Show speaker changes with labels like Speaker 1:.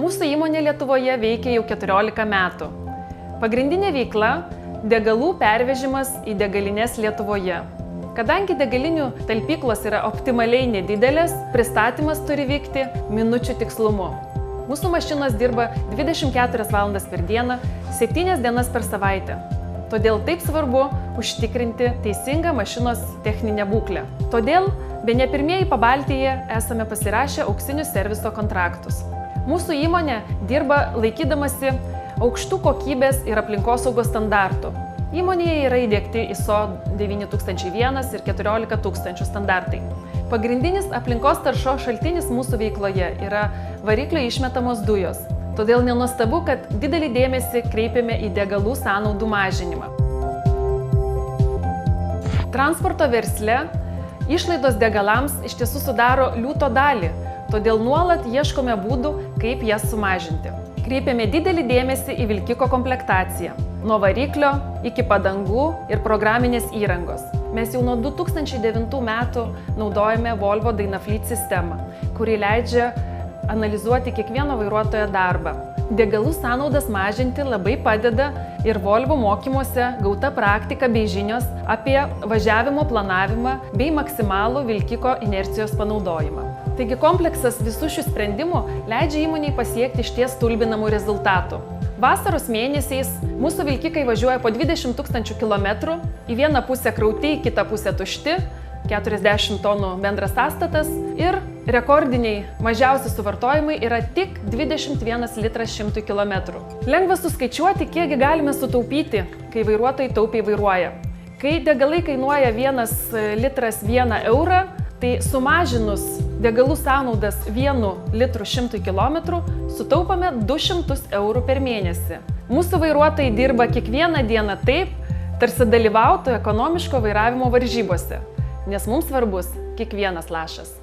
Speaker 1: Mūsų įmonė Lietuvoje veikia jau 14 metų. Pagrindinė veikla – degalų pervežimas į degalinės Lietuvoje. Kadangi degalinių talpyklos yra optimaliai nedidelės, pristatymas turi vykti minučių tikslumu. Mūsų mašinos dirba 24 valandas per dieną, 7 dienas per savaitę. Todėl taip svarbu užtikrinti teisingą mašinos techninę būklę. Todėl bene pirmieji Pabaltyje esame pasirašę auksinius serviso kontraktus. Mūsų įmonė dirba laikydamasi aukštų kokybės ir aplinkosaugos standartų. Įmonėje yra įdiegti ISO 9001 ir 14000 standartai. Pagrindinis aplinkos taršos šaltinis mūsų veikloje yra variklio išmetamos dujos. Todėl nenuostabu, kad didelį dėmesį kreipiame į degalų sąnaudų mažinimą. Transporto versle išlaidos degalams iš tiesų sudaro liūto dalį, todėl nuolat ieškome būdų, kaip jas sumažinti. Kreipiame didelį dėmesį į vilkiko komplektaciją, nuo variklio iki padangų ir programinės įrangos. Mes jau nuo 2009 metų naudojame Volvo Dynafleet sistemą, kuri leidžia analizuoti kiekvieno vairuotojo darbą. Degalų sąnaudas mažinti labai padeda ir Volvo mokymuose gauta praktika bei žinios apie važiavimo planavimą bei maksimalų vilkiko inercijos panaudojimą. Taigi kompleksas visų šių sprendimų leidžia įmonei pasiekti išties stulbinamų rezultatų. Vasaros mėnesiais mūsų vilkikai važiuoja po 20 000 km, į vieną pusę krauti, į kitą pusę tušti, 40 tonų bendras sąstatas ir rekordiniai mažiausi suvartojimai yra tik 21 litras 100 km. Lengva suskaičiuoti, kiekgi galime sutaupyti, kai vairuotojai taupiai vairuoja. Kai degalai kainuoja 1 litras 1 eurą, tai sumažinus degalų sąnaudas 1 litru 100 km sutaupame 200 eurų per mėnesį. Mūsų vairuotojai dirba kiekvieną dieną taip, tarsi dalyvautų ekonomiško vairavimo varžybose, nes mums svarbus kiekvienas lašas.